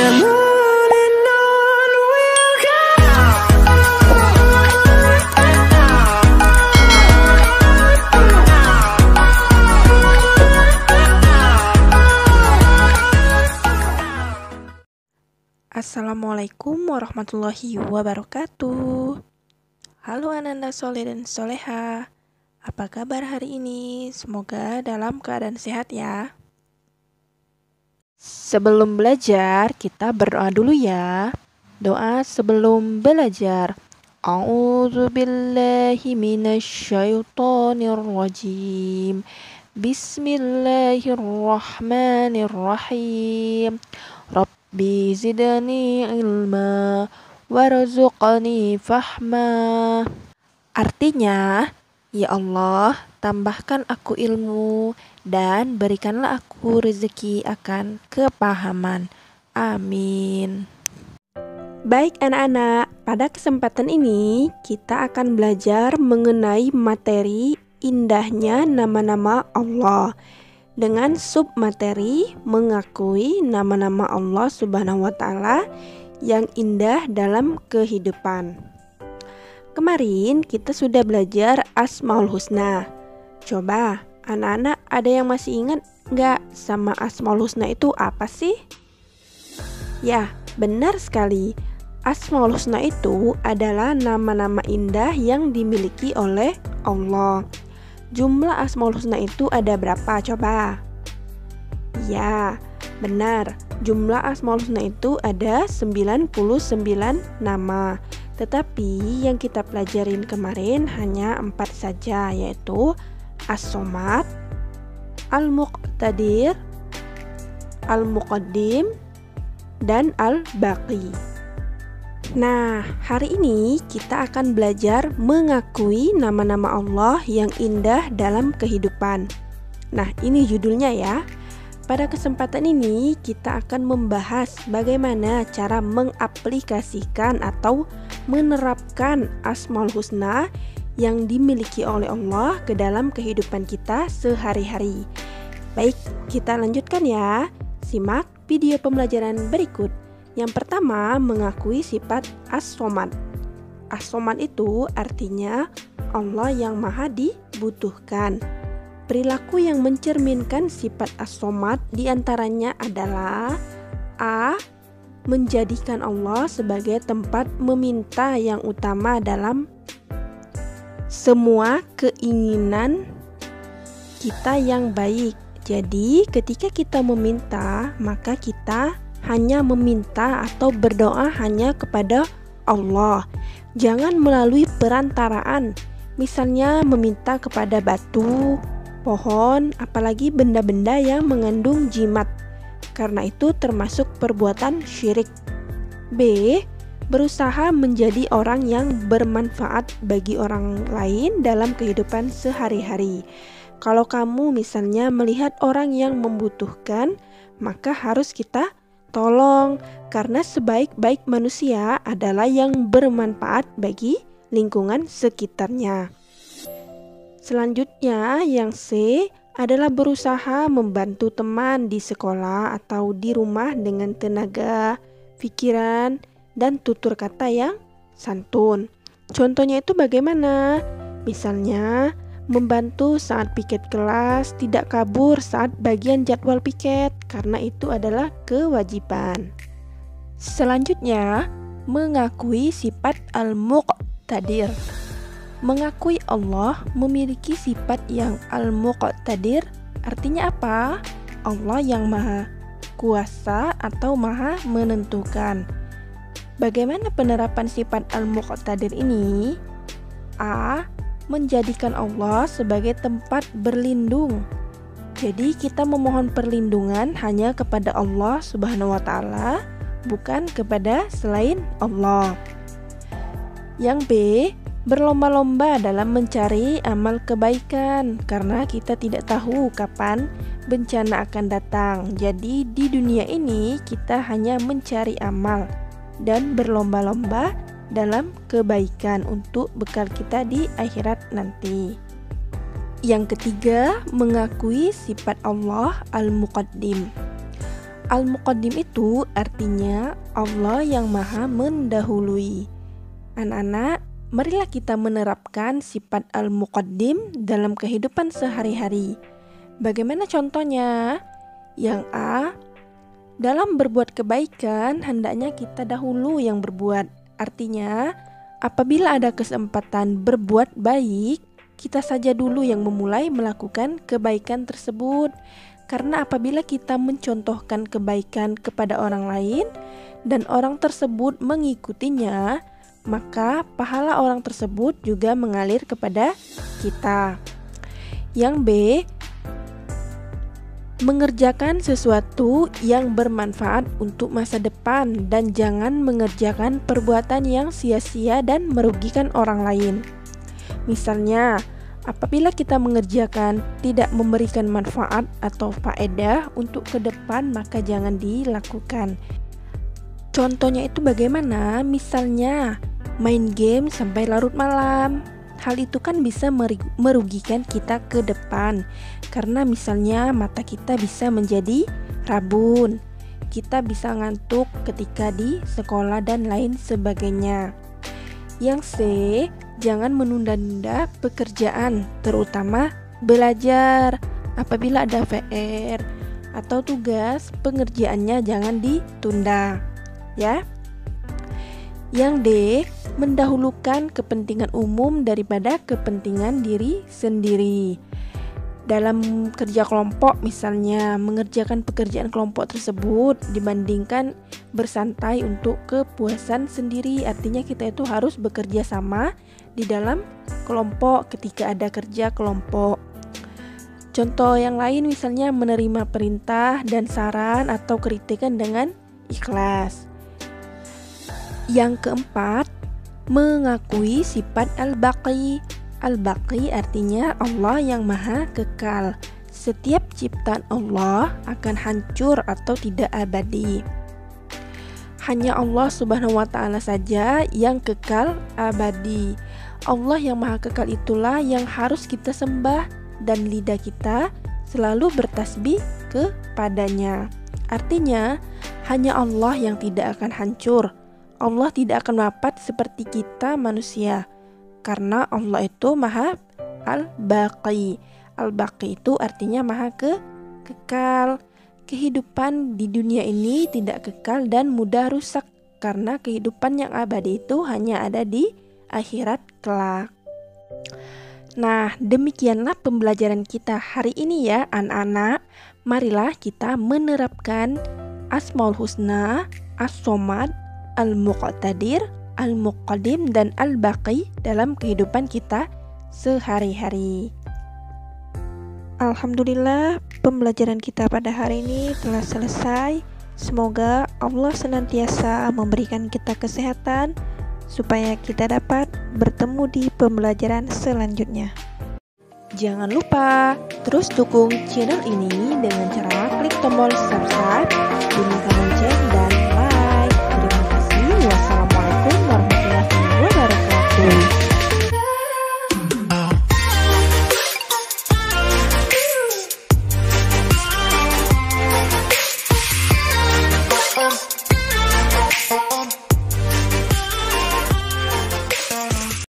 and on we'll go. Assalamualaikum warahmatullahi wabarakatuh. Halo Ananda Soleh dan Soleha, apa kabar hari ini? Semoga dalam keadaan sehat ya. Sebelum belajar, kita berdoa dulu ya. Doa sebelum belajar. A'udzu billahi minasyaitonir rajim. Bismillahirrahmanirrahim. Rabbi zidni ilma warzuqni fahma. Artinya, ya Allah, tambahkan aku ilmu dan berikanlah aku rezeki akan kepahaman. Amin. Baik anak-anak, pada kesempatan ini kita akan belajar mengenai materi indahnya nama-nama Allah dengan submateri mengakui nama-nama Allah Subhanahu wa Ta'ala yang indah dalam kehidupan. Kemarin kita sudah belajar Asmaul Husna. Coba anak-anak ada yang masih ingat nggak sama Asmaul Husna itu apa sih? Ya, benar sekali. Asmaul Husna itu adalah nama-nama indah yang dimiliki oleh Allah. Jumlah Asmaul Husna itu ada berapa coba? Ya, benar. Jumlah Asmaul Husna itu ada 99 nama. Tetapi yang kita pelajarin kemarin hanya 4 saja, yaitu As-Somad, Al-Muqtadir, Al-Muqaddim, dan Al-Baqi. Nah, hari ini kita akan belajar mengakui nama-nama Allah yang indah dalam kehidupan. Nah, ini judulnya ya. Pada kesempatan ini kita akan membahas bagaimana cara mengaplikasikan atau menerapkan Asmaul Husna yang dimiliki oleh Allah ke dalam kehidupan kita sehari-hari. Baik, kita lanjutkan ya. Simak video pembelajaran berikut. Yang pertama, mengakui sifat As-Somad. As-Somad itu artinya Allah yang maha dibutuhkan. Perilaku yang mencerminkan sifat As-Somad diantaranya adalah A. Menjadikan Allah sebagai tempat meminta yang utama dalam semua keinginan kita yang baik. Jadi ketika kita meminta, maka kita hanya meminta atau berdoa hanya kepada Allah. Jangan melalui perantaraan, misalnya meminta kepada batu, pohon, apalagi benda-benda yang mengandung jimat. Karena itu termasuk perbuatan syirik. B. Berusaha menjadi orang yang bermanfaat bagi orang lain dalam kehidupan sehari-hari. Kalau kamu misalnya melihat orang yang membutuhkan, maka harus kita tolong, karena sebaik-baik manusia adalah yang bermanfaat bagi lingkungan sekitarnya. Selanjutnya, yang C adalah berusaha membantu teman di sekolah atau di rumah dengan tenaga, pikiran, dan tutur kata yang santun. Contohnya itu bagaimana? Misalnya, membantu saat piket kelas, tidak kabur saat bagian jadwal piket, karena itu adalah kewajiban. Selanjutnya, mengakui sifat Al-Muqtadir. Mengakui Allah memiliki sifat yang Al-Muqtadir, artinya apa? Allah yang maha kuasa atau maha menentukan. Bagaimana penerapan sifat Al-Muqtadir ini? A. Menjadikan Allah sebagai tempat berlindung. Jadi kita memohon perlindungan hanya kepada Allah Subhanahu wa Ta'ala, bukan kepada selain Allah. Yang B, berlomba-lomba dalam mencari amal kebaikan, karena kita tidak tahu kapan bencana akan datang. Jadi di dunia ini kita hanya mencari amal dan berlomba-lomba dalam kebaikan untuk bekal kita di akhirat nanti. Yang ketiga, mengakui sifat Allah Al-Muqaddim. Al-Muqaddim itu artinya Allah yang maha mendahului. Anak-anak, marilah kita menerapkan sifat Al-Muqaddim dalam kehidupan sehari-hari. Bagaimana contohnya? Yang A, dalam berbuat kebaikan hendaknya kita dahulu yang berbuat. Artinya, apabila ada kesempatan berbuat baik, kita saja dulu yang memulai melakukan kebaikan tersebut. Karena apabila kita mencontohkan kebaikan kepada orang lain dan orang tersebut mengikutinya, maka pahala orang tersebut juga mengalir kepada kita. Yang B, mengerjakan sesuatu yang bermanfaat untuk masa depan dan jangan mengerjakan perbuatan yang sia-sia dan merugikan orang lain. Misalnya, apabila kita mengerjakan tidak memberikan manfaat atau faedah untuk ke depan, maka jangan dilakukan. Contohnya itu bagaimana? Misalnya, main game sampai larut malam. Hal itu kan bisa merugikan kita ke depan. Karena misalnya mata kita bisa menjadi rabun. Kita bisa ngantuk ketika di sekolah dan lain sebagainya. Yang C, jangan menunda-nunda pekerjaan, terutama belajar. Apabila ada PR atau tugas, pengerjaannya jangan ditunda, ya. Yang D, mendahulukan kepentingan umum daripada kepentingan diri sendiri. Dalam kerja kelompok misalnya, mengerjakan pekerjaan kelompok tersebut dibandingkan bersantai untuk kepuasan sendiri. Artinya kita itu harus bekerja sama di dalam kelompok ketika ada kerja kelompok. Contoh yang lain misalnya menerima perintah dan saran atau kritikan dengan ikhlas. Yang keempat, mengakui sifat al-baqi. Al-Baqi artinya Allah yang maha kekal. Setiap ciptaan Allah akan hancur atau tidak abadi. Hanya Allah Subhanahu wa ta'ala saja yang kekal abadi. Allah yang maha kekal itulah yang harus kita sembah dan lidah kita selalu bertasbih kepadanya. Artinya, hanya Allah yang tidak akan hancur. Allah tidak akan wafat seperti kita manusia. Karena Allah itu maha al-baqi. Al-baqi itu artinya maha kekal. Kehidupan di dunia ini tidak kekal dan mudah rusak. Karena kehidupan yang abadi itu hanya ada di akhirat kelak. Nah, demikianlah pembelajaran kita hari ini ya anak-anak. Marilah kita menerapkan Asmaul Husna, As-Somad, Al-Muqtadir, Al-Muqaddim dan Al-Baqi dalam kehidupan kita sehari-hari. Alhamdulillah, pembelajaran kita pada hari ini telah selesai. Semoga Allah senantiasa memberikan kita kesehatan supaya kita dapat bertemu di pembelajaran selanjutnya. Jangan lupa terus dukung channel ini dengan cara klik tombol subscribe, bunyikan lonceng